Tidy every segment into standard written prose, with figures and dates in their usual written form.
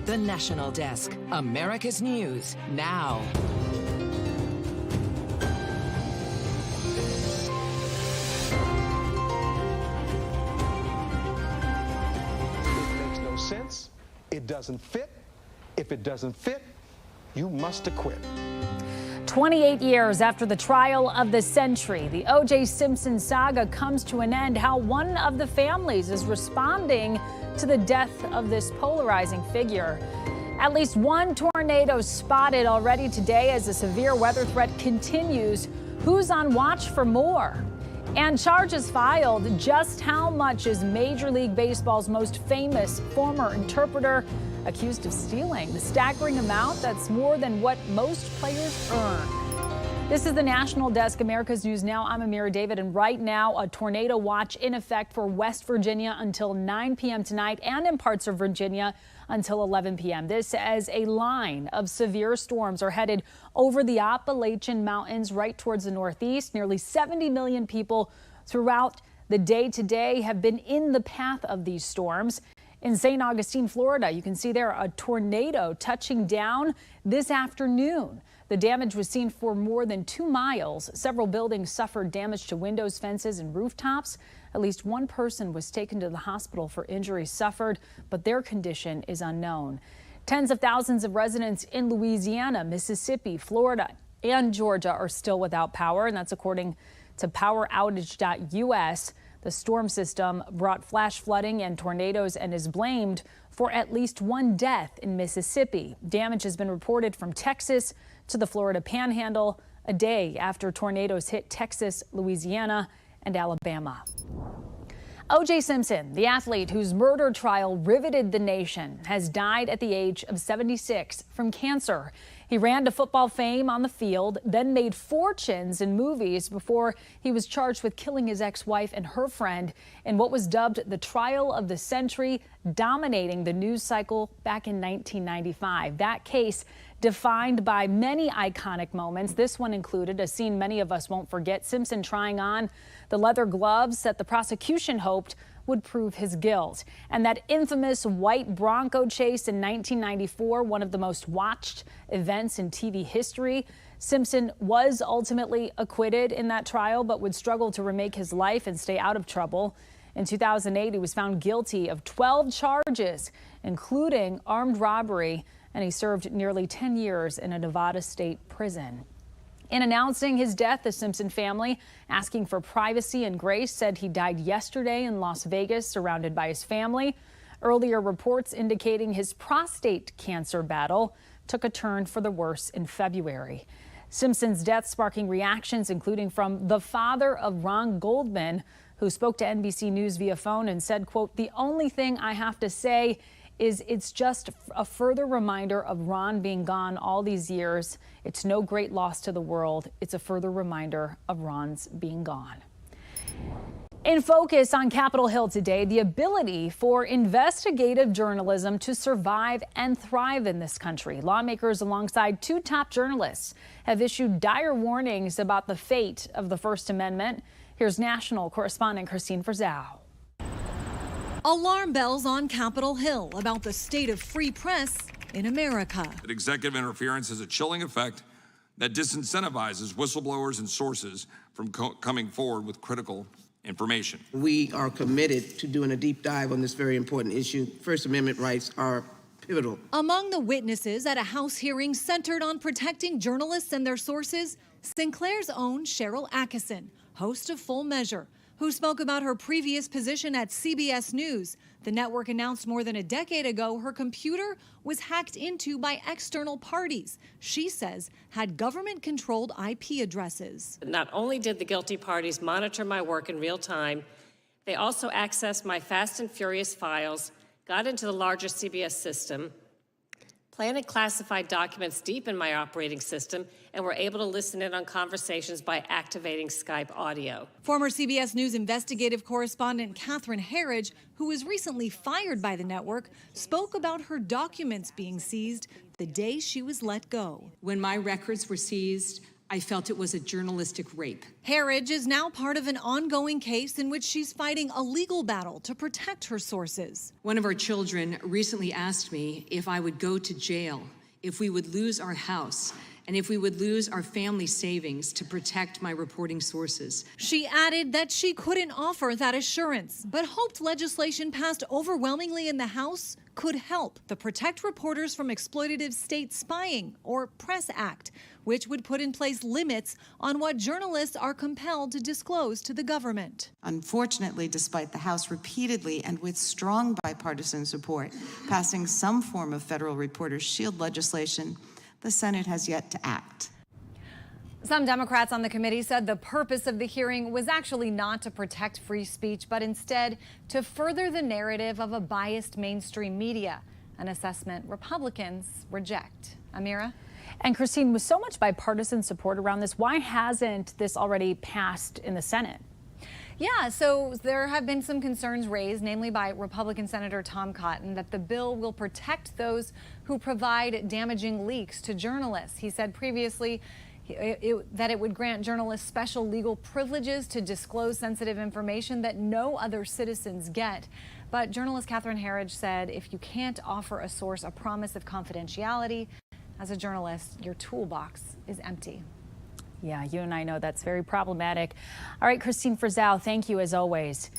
The National Desk, America's News, now. It makes no sense. It doesn't fit. If it doesn't fit, you must acquit. 28 years after the trial of the century, the OJ Simpson saga comes to an end. How one of the families is responding to the death of this polarizing figure. At least one tornado spotted already today as the severe weather threat continues. Who's on watch for more? And charges filed. Just how much is Major League Baseball's most famous former interpreter accused of stealing? The staggering amount that's more than what most players earn. This is the National Desk, America's News Now. I'm Amira David, and right now a tornado watch in effect for West Virginia until 9 p.m. tonight and in parts of Virginia until 11 p.m. This as a line of severe storms are headed over the Appalachian Mountains right towards the northeast. Nearly 70 million people throughout the day today have been in the path of these storms. In St. Augustine, Florida, you can see there a tornado touching down this afternoon. The damage was seen for more than 2 miles. Several buildings suffered damage to windows, fences, and rooftops. At least one person was taken to the hospital for injuries suffered, but their condition is unknown. Tens of thousands of residents in Louisiana, Mississippi, Florida, and Georgia are still without power, and that's according to poweroutage.us. The storm system brought flash flooding and tornadoes and is blamed for at least one death in Mississippi. Damage has been reported from Texas to the Florida Panhandle a day after tornadoes hit Texas, Louisiana, and Alabama. OJ Simpson, the athlete whose murder trial riveted the nation, has died at the age of 76 from cancer. He ran to football fame on the field, then made fortunes in movies before he was charged with killing his ex-wife and her friend in what was dubbed the trial of the century, dominating the news cycle back in 1995. That case defined by many iconic moments. This one included a scene many of us won't forget, Simpson trying on the leather gloves that the prosecution hoped would prove his guilt. And that infamous white Bronco chase in 1994, one of the most watched events in TV history. Simpson was ultimately acquitted in that trial, but would struggle to remake his life and stay out of trouble. In 2008, he was found guilty of 12 charges, including armed robbery, and he served nearly 10 years in a Nevada state prison. In announcing his death, the Simpson family, asking for privacy and grace, said he died yesterday in Las Vegas, surrounded by his family. Earlier reports indicating his prostate cancer battle took a turn for the worse in February. Simpson's death sparking reactions, including from the father of Ron Goldman, who spoke to NBC News via phone and said, quote, "The only thing I have to say is it's just a further reminder of Ron being gone all these years. It's no great loss to the world. It's a further reminder of Ron's being gone." In focus on Capitol Hill today, the ability for investigative journalism to survive and thrive in this country. Lawmakers, alongside 2 top journalists, have issued dire warnings about the fate of the First Amendment. Here's national correspondent Christine Frizzau. Alarm bells on Capitol Hill about the state of free press in America. Executive interference has a chilling effect that disincentivizes whistleblowers and sources from coming forward with critical information. We are committed to doing a deep dive on this very important issue. First Amendment rights are pivotal. Among the witnesses at a House hearing centered on protecting journalists and their sources, Sinclair's own Cheryl Atkinson, host of Full Measure, who spoke about her previous position at CBS News. The network announced more than a decade ago her computer was hacked into by external parties she says had government-controlled IP addresses. Not only did the guilty parties monitor my work in real time, they also accessed my Fast and Furious files, got into the larger CBS system, planted classified documents deep in my operating system, and were able to listen in on conversations by activating Skype audio. Former CBS News investigative correspondent Catherine Herridge, who was recently fired by the network, spoke about her documents being seized the day she was let go. When my records were seized, I felt it was a journalistic rape. Herridge is now part of an ongoing case in which she's fighting a legal battle to protect her sources. One of our children recently asked me if I would go to jail, if we would lose our house, and if we would lose our family savings to protect my reporting sources. She added that she couldn't offer that assurance, but hoped legislation passed overwhelmingly in the House could help. The Protect Reporters from Exploitative State Spying, or PRESS Act, which would put in place limits on what journalists are compelled to disclose to the government. Unfortunately, despite the House repeatedly and with strong bipartisan support passing some form of federal reporters' shield legislation, the Senate has yet to act. Some Democrats on the committee said the purpose of the hearing was actually not to protect free speech, but instead to further the narrative of a biased mainstream media, an assessment Republicans reject. Amira? And Christine, with so much bipartisan support around this, why hasn't this already passed in the Senate? Yeah, so there have been some concerns raised, namely by Republican Senator Tom Cotton, that the bill will protect those who provide damaging leaks to journalists. He said previously that it would grant journalists special legal privileges to disclose sensitive information that no other citizens get. But journalist Catherine Herridge said if you can't offer a source a promise of confidentiality, as a journalist, your toolbox is empty. Yeah, you and I know that's very problematic. All right, Christine Frizzell, thank you as always.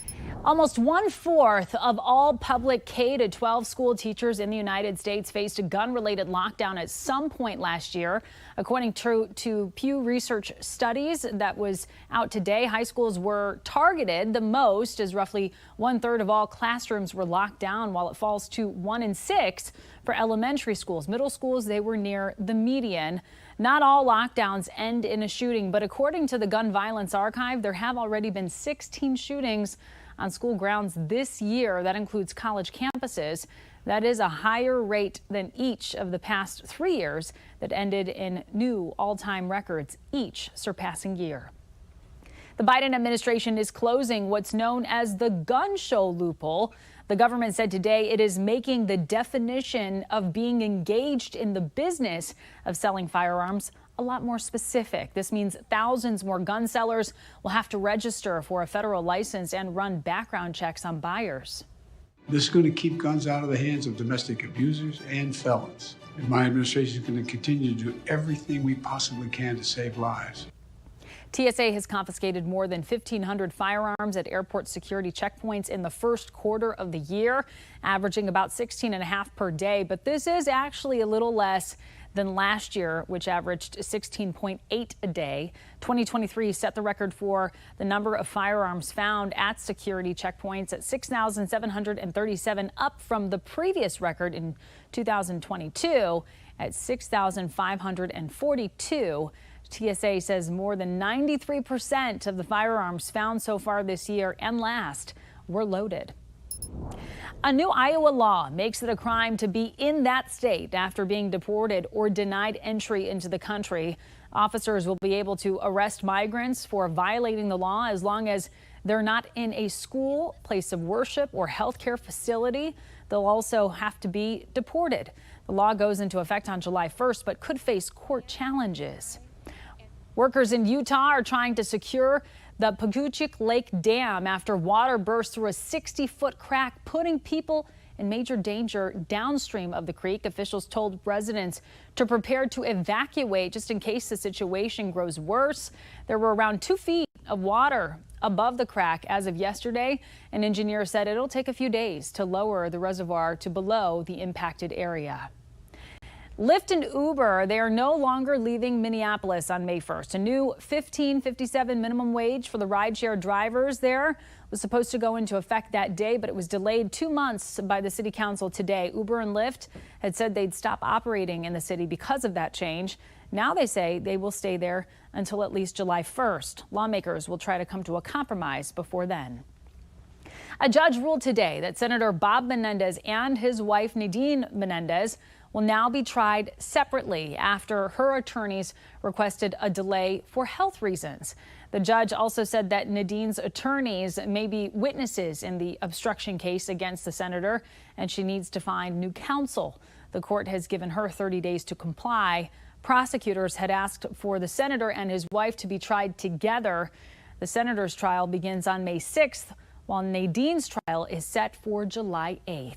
Almost 1/4 of all public K-12 school teachers in the United States faced a gun-related lockdown at some point last year. According to Pew Research studies that was out today, high schools were targeted the most, as roughly 1/3 of all classrooms were locked down, while it falls to 1 in 6 for elementary schools. Middle schools, they were near the median. Not all lockdowns end in a shooting, but according to the Gun Violence Archive, there have already been 16 shootings on school grounds this year. That includes college campuses. That is a higher rate than each of the past 3 years that ended in new all-time records, each surpassing year. The Biden administration is closing what's known as the gun show loophole. The government said today it is making the definition of being engaged in the business of selling firearms a lot more specific. This means thousands more gun sellers will have to register for a federal license and run background checks on buyers. This is going to keep guns out of the hands of domestic abusers and felons. And my administration is going to continue to do everything we possibly can to save lives. TSA has confiscated more than 1,500 firearms at airport security checkpoints in the first quarter of the year, averaging about 16.5 per day. But this is actually a little less than last year, which averaged 16.8 a day. 2023 set the record for the number of firearms found at security checkpoints at 6,737, up from the previous record in 2022 at 6,542. TSA says more than 93% of the firearms found so far this year and last were loaded. A new Iowa law makes it a crime to be in that state after being deported or denied entry into the country. Officers will be able to arrest migrants for violating the law as long as they're not in a school, place of worship, or healthcare facility. They'll also have to be deported. The law goes into effect on July 1st, but could face court challenges. Workers in Utah are trying to secure the Paguchik Lake Dam after water burst through a 60-foot crack, putting people in major danger downstream of the creek. Officials told residents to prepare to evacuate just in case the situation grows worse. There were around 2 feet of water above the crack as of yesterday. An engineer said it'll take a few days to lower the reservoir to below the impacted area. Lyft and Uber, they are no longer leaving Minneapolis on May 1st. A new $15.57 minimum wage for the rideshare drivers there was supposed to go into effect that day, but it was delayed 2 months by the city council today. Uber and Lyft had said they'd stop operating in the city because of that change. Now they say they will stay there until at least July 1st. Lawmakers will try to come to a compromise before then. A judge ruled today that Senator Bob Menendez and his wife Nadine Menendez will now be tried separately after her attorneys requested a delay for health reasons. The judge also said that Nadine's attorneys may be witnesses in the obstruction case against the senator, and she needs to find new counsel. The court has given her 30 days to comply Prosecutors had asked for the senator and his wife to be tried together. The senator's trial begins on May 6th, while Nadine's trial is set for July 8th.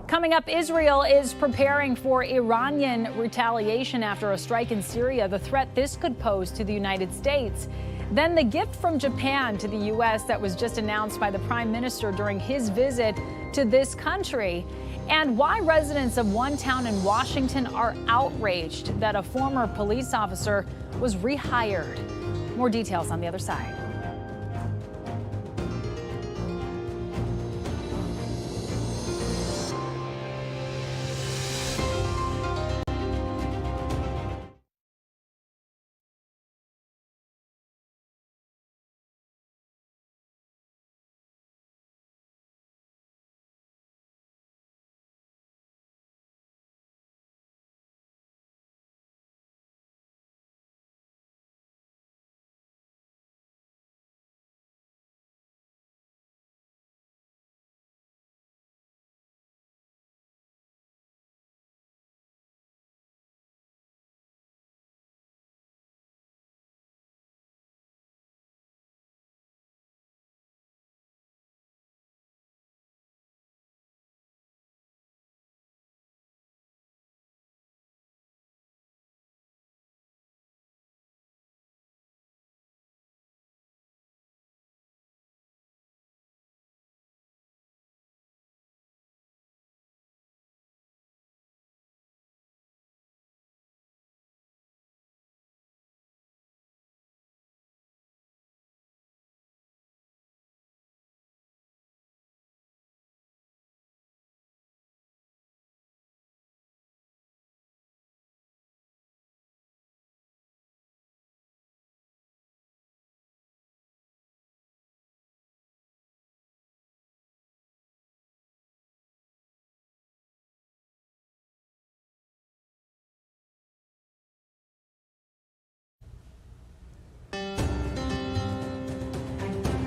Coming up, Israel is preparing for Iranian retaliation after a strike in Syria, the threat this could pose to the United States. Then the gift from Japan to the U.S. that was just announced by the Prime Minister during his visit to this country. And why residents of one town in Washington are outraged that a former police officer was rehired. More details on the other side.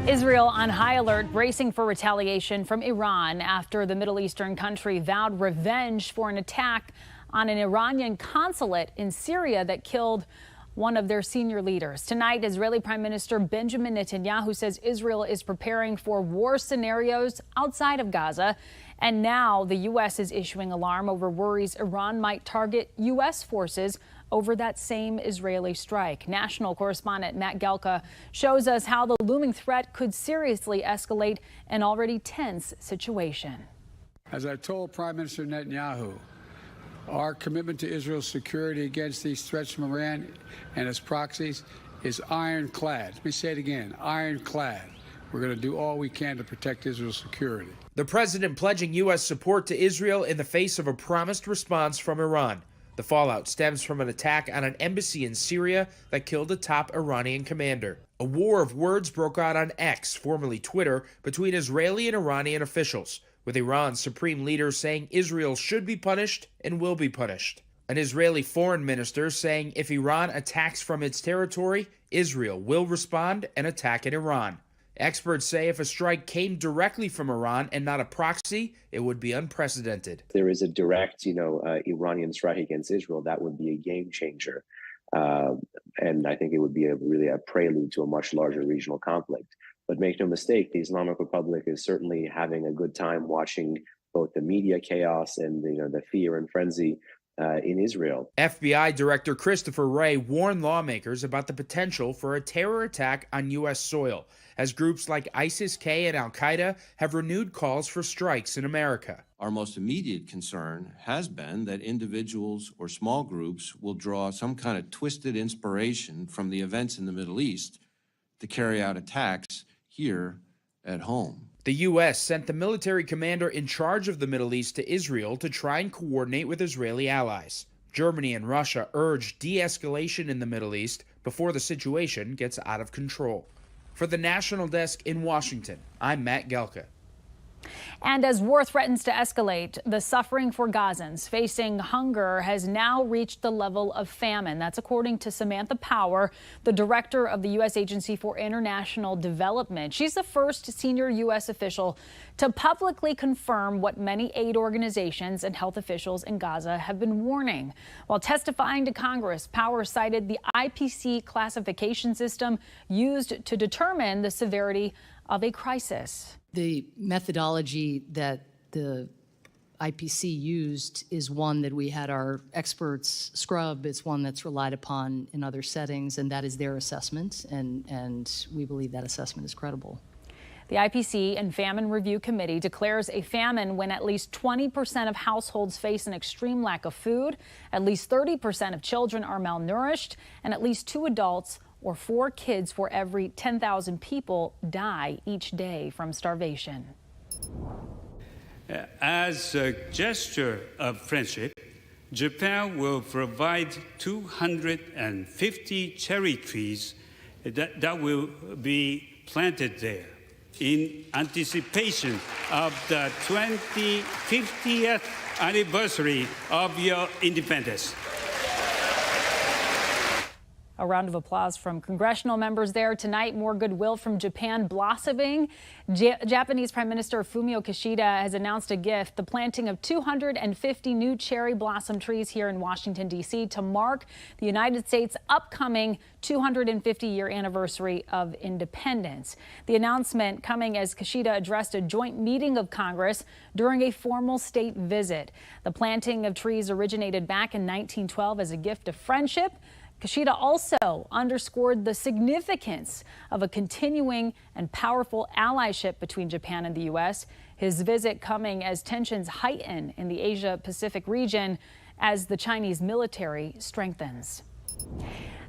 Israel on high alert, bracing for retaliation from Iran after the Middle Eastern country vowed revenge for an attack on an Iranian consulate in Syria that killed one of their senior leaders. Tonight, Israeli Prime Minister Benjamin Netanyahu says Israel is preparing for war scenarios outside of Gaza. And now the U.S. is issuing alarm over worries Iran might target U.S. forces over that same Israeli strike. National correspondent Matt Gelka shows us how the looming threat could seriously escalate an already tense situation. As I told Prime Minister Netanyahu, our commitment to Israel's security against these threats from Iran and its proxies is ironclad. Let me say it again, ironclad. We're going to do all we can to protect Israel's security. The president pledging U.S. support to Israel in the face of a promised response from Iran. The fallout stems from an attack on an embassy in Syria that killed a top Iranian commander. A war of words broke out on X, formerly Twitter, between Israeli and Iranian officials, with Iran's supreme leader saying Israel should be punished and will be punished. An Israeli foreign minister saying if Iran attacks from its territory, Israel will respond and attack in Iran. Experts say if a strike came directly from Iran and not a proxy, it would be unprecedented. If there is a direct, Iranian strike against Israel, that would be a game changer. And I think it would be really a prelude to a much larger regional conflict. But make no mistake, the Islamic Republic is certainly having a good time watching both the media chaos and the fear and frenzy in Israel. FBI Director Christopher Wray warned lawmakers about the potential for a terror attack on U.S. soil, as groups like ISIS-K and al-Qaeda have renewed calls for strikes in America. Our most immediate concern has been that individuals or small groups will draw some kind of twisted inspiration from the events in the Middle East to carry out attacks here at home. The U.S. sent the military commander in charge of the Middle East to Israel to try and coordinate with Israeli allies. Germany and Russia urged de-escalation in the Middle East before the situation gets out of control. For the National Desk in Washington, I'm Matt Gelka. And as war threatens to escalate, the suffering for Gazans facing hunger has now reached the level of famine. That's according to Samantha Power, the director of the U.S. Agency for International Development. She's the first senior U.S. official to publicly confirm what many aid organizations and health officials in Gaza have been warning. While testifying to Congress, Power cited the IPC classification system used to determine the severity of a crisis. The methodology that the IPC used is one that we had our experts scrub. It's one that's relied upon in other settings, and that is their assessment, and we believe that assessment is credible. The IPC and Famine Review Committee declares a famine when at least 20% of households face an extreme lack of food, at least 30% of children are malnourished, and at least 2 adults or 4 kids for every 10,000 people die each day from starvation. As a gesture of friendship, Japan will provide 250 cherry trees that will be planted there in anticipation of the 50th anniversary of your independence. A round of applause from congressional members there tonight. More goodwill from Japan blossoming. Japanese Prime Minister Fumio Kishida has announced a gift, the planting of 250 new cherry blossom trees here in Washington, D.C. to mark the United States' upcoming 250-year anniversary of independence. The announcement coming as Kishida addressed a joint meeting of Congress during a formal state visit. The planting of trees originated back in 1912 as a gift of friendship. Kishida also underscored the significance of a continuing and powerful allyship between Japan and the U.S., his visit coming as tensions heighten in the Asia-Pacific region as the Chinese military strengthens.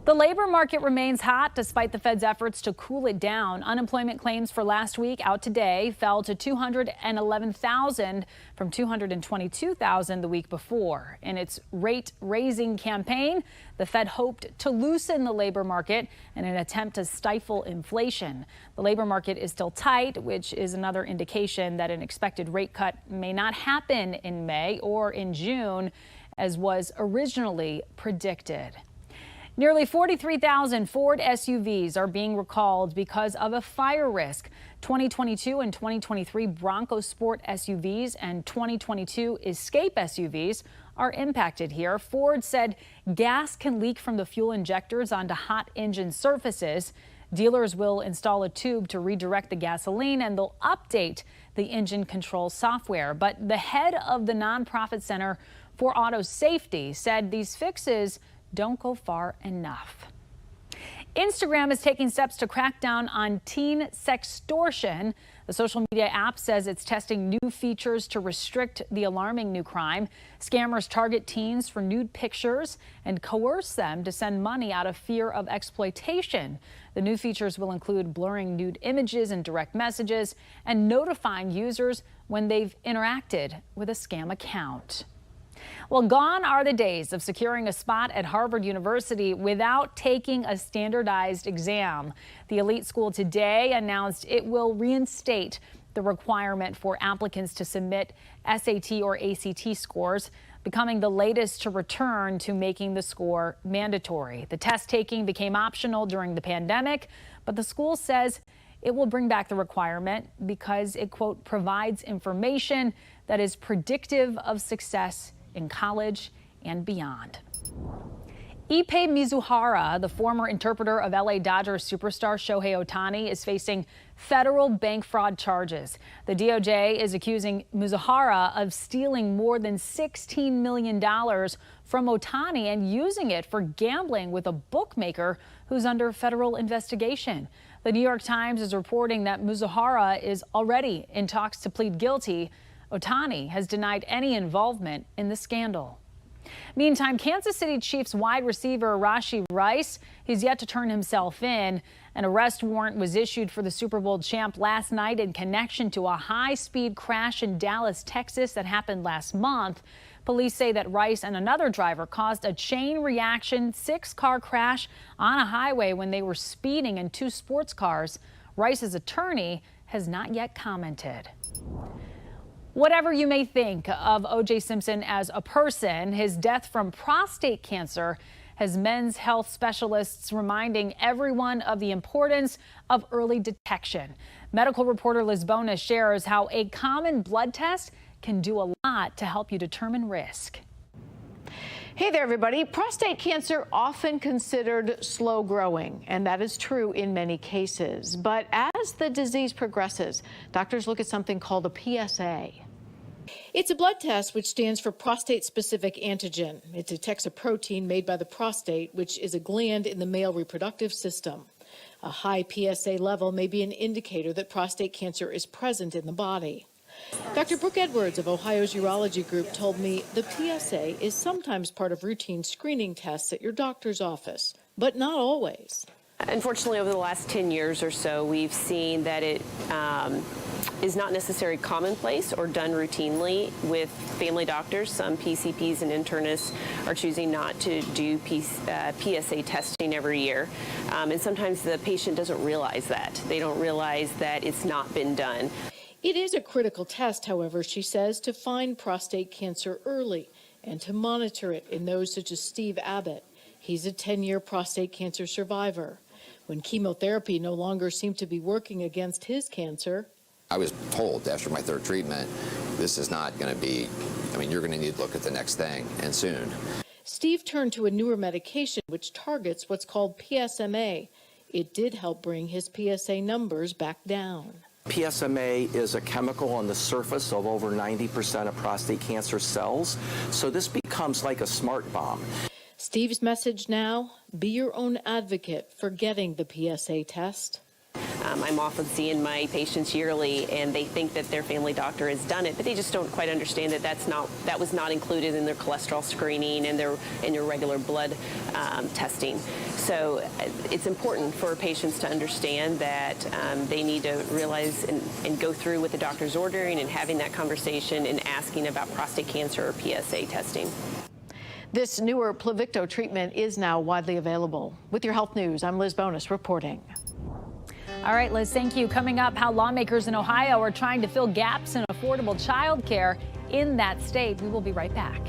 The labor market remains hot despite the Fed's efforts to cool it down. Unemployment claims for last week out today fell to 211,000 from 222,000 the week before. In its rate-raising campaign, the Fed hoped to loosen the labor market in an attempt to stifle inflation. The labor market is still tight, which is another indication that an expected rate cut may not happen in May or in June, as was originally predicted. Nearly 43,000 Ford SUVs are being recalled because of a fire risk. 2022 and 2023 Bronco Sport SUVs and 2022 Escape SUVs are impacted here. Ford said gas can leak from the fuel injectors onto hot engine surfaces. Dealers will install a tube to redirect the gasoline, and they'll update the engine control software. But the head of the nonprofit Center for Auto Safety said these fixes don't go far enough. Instagram is taking steps to crack down on teen sextortion. The social media app says it's testing new features to restrict the alarming new crime. Scammers target teens for nude pictures and coerce them to send money out of fear of exploitation. The new features will include blurring nude images and direct messages and notifying users when they've interacted with a scam account. Well, gone are the days of securing a spot at Harvard University without taking a standardized exam. The elite school today announced it will reinstate the requirement for applicants to submit SAT or ACT scores, becoming the latest to return to making the score mandatory. The test taking became optional during the pandemic, but the school says it will bring back the requirement because it, quote, provides information that is predictive of success in college and beyond. Ippei Mizuhara, the former interpreter of LA Dodgers superstar Shohei Ohtani, is facing federal bank fraud charges. The DOJ is accusing Mizuhara of stealing more than $16 million from Ohtani and using it for gambling with a bookmaker who's under federal investigation. The New York Times is reporting that Mizuhara is already in talks to plead guilty. Ohtani has denied any involvement in the scandal. Meantime, Kansas City Chiefs wide receiver Rashee Rice is yet to turn himself in. An arrest warrant was issued for the Super Bowl champ last night in connection to a high-speed crash in Dallas, Texas that happened last month. Police say that Rice and another driver caused a chain reaction 6-car crash on a highway when they were speeding in 2 sports cars. Rice's attorney has not yet commented. Whatever you may think of OJ Simpson as a person, his death from prostate cancer has men's health specialists reminding everyone of the importance of early detection. Medical reporter Liz Bonas shares how a common blood test can do a lot to help you determine risk. Hey there, everybody. Prostate cancer often considered slow growing, and that is true in many cases. But as the disease progresses, doctors look at something called a PSA. It's a blood test which stands for prostate-specific antigen. It detects a protein made by the prostate, which is a gland in the male reproductive system. A high PSA level may be an indicator that prostate cancer is present in the body. Dr. Brooke Edwards of Ohio's Urology Group told me the PSA is sometimes part of routine screening tests at your doctor's office, but not always. Unfortunately, over the last 10 years or so, we've seen that it is not necessarily commonplace or done routinely with family doctors. Some PCPs and internists are choosing not to do PSA testing every year. And sometimes the patient doesn't realize that. They don't realize that it's not been done. It is a critical test, however, she says, to find prostate cancer early and to monitor it in those such as Steve Abbott. He's a 10-year prostate cancer survivor. When chemotherapy no longer seemed to be working against his cancer, I was told after my third treatment, this is not going to be, you're going to need to look at the next thing, and soon. Steve turned to a newer medication which targets what's called PSMA. It did help bring his PSA numbers back down. PSMA is a chemical on the surface of over 90% of prostate cancer cells, so this becomes like a smart bomb. Steve's message now, be your own advocate for getting the PSA test. I'm often seeing my patients yearly, and they think that their family doctor has done it, but they just don't quite understand that that was not included in their cholesterol screening and their regular blood testing. So it's important for patients to understand that they need to realize and go through with the doctor's ordering and having that conversation and asking about prostate cancer or PSA testing. This newer Pluvicto treatment is now widely available. With your health news, I'm Liz Bonas reporting. All right, Liz, thank you. Coming up, how lawmakers in Ohio are trying to fill gaps in affordable child care in that state. We will be right back.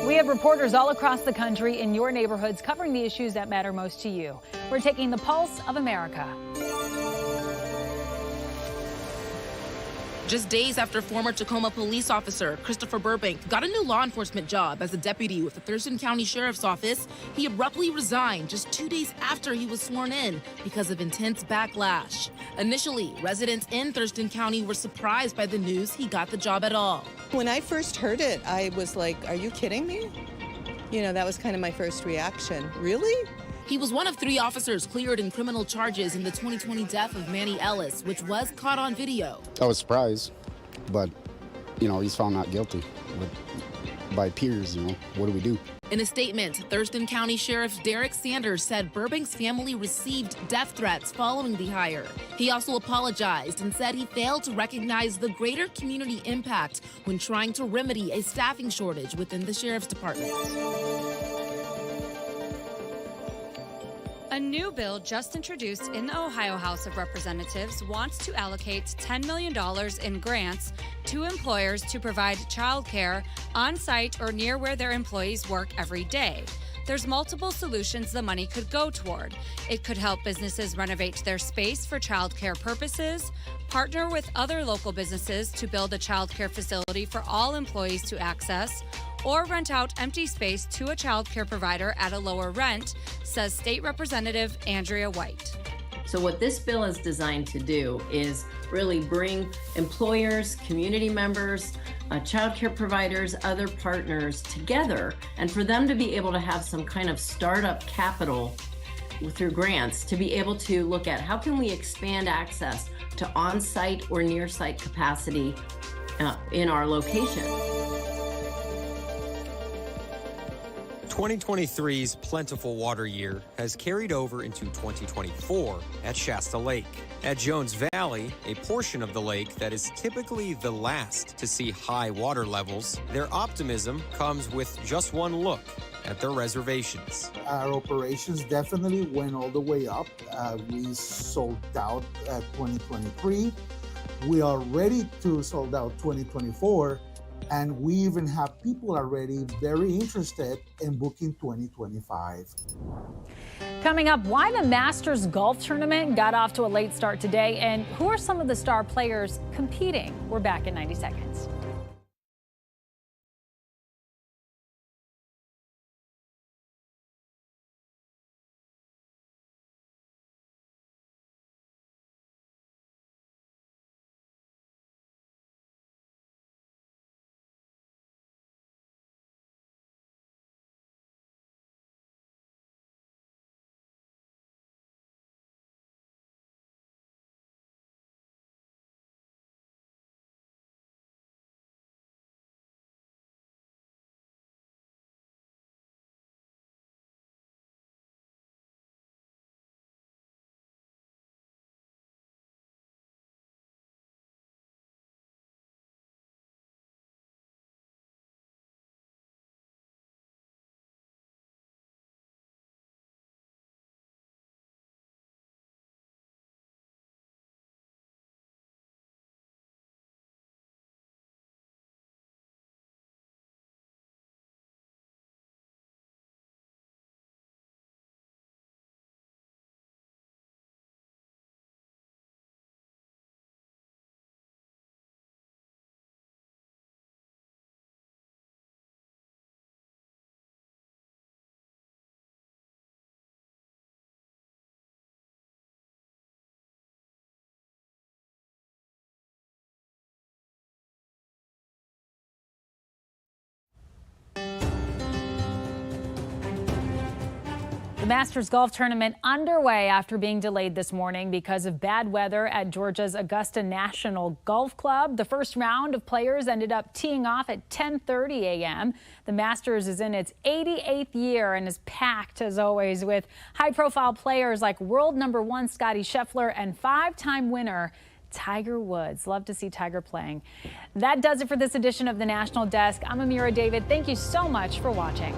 We have reporters all across the country in your neighborhoods covering the issues that matter most to you. We're taking the pulse of America. Just days after former Tacoma police officer Christopher Burbank got a new law enforcement job as a deputy with the Thurston County Sheriff's Office, he abruptly resigned just 2 days after he was sworn in because of intense backlash. Initially, residents in Thurston County were surprised by the news he got the job at all. When I first heard it, I was like, are you kidding me? That was kind of my first reaction. Really? He was one of 3 officers cleared in criminal charges in the 2020 death of Manny Ellis, which was caught on video. I was surprised, but, he's found not guilty. But by peers, what do we do? In a statement, Thurston County Sheriff Derek Sanders said Burbank's family received death threats following the hire. He also apologized and said he failed to recognize the greater community impact when trying to remedy a staffing shortage within the sheriff's department. A new bill just introduced in the Ohio House of Representatives wants to allocate $10 million in grants to employers to provide childcare on site or near where their employees work every day. There's multiple solutions the money could go toward. It could help businesses renovate their space for childcare purposes, partner with other local businesses to build a childcare facility for all employees to access, or rent out empty space to a childcare provider at a lower rent, says State Representative Andrea White. So what this bill is designed to do is really bring employers, community members, childcare providers, other partners together, and for them to be able to have some kind of startup capital through grants to be able to look at how can we expand access to on-site or near-site capacity in our location. 2023's plentiful water year has carried over into 2024 at Shasta Lake. At Jones Valley, a portion of the lake that is typically the last to see high water levels, their optimism comes with just one look at their reservations. Our operations definitely went all the way up. We sold out 2023. We are ready to sold out 2024. And we even have people already very interested in booking 2025. Coming up, why the Masters Golf Tournament got off to a late start today, and who are some of the star players competing? We're back in 90 seconds. The Masters Golf Tournament underway after being delayed this morning because of bad weather at Georgia's Augusta National Golf Club. The first round of players ended up teeing off at 10:30 a.m. The Masters is in its 88th year and is packed, as always, with high-profile players like world #1 Scottie Scheffler and 5-time winner Tiger Woods. Love to see Tiger playing. That does it for this edition of the National Desk. I'm Amira David. Thank you so much for watching.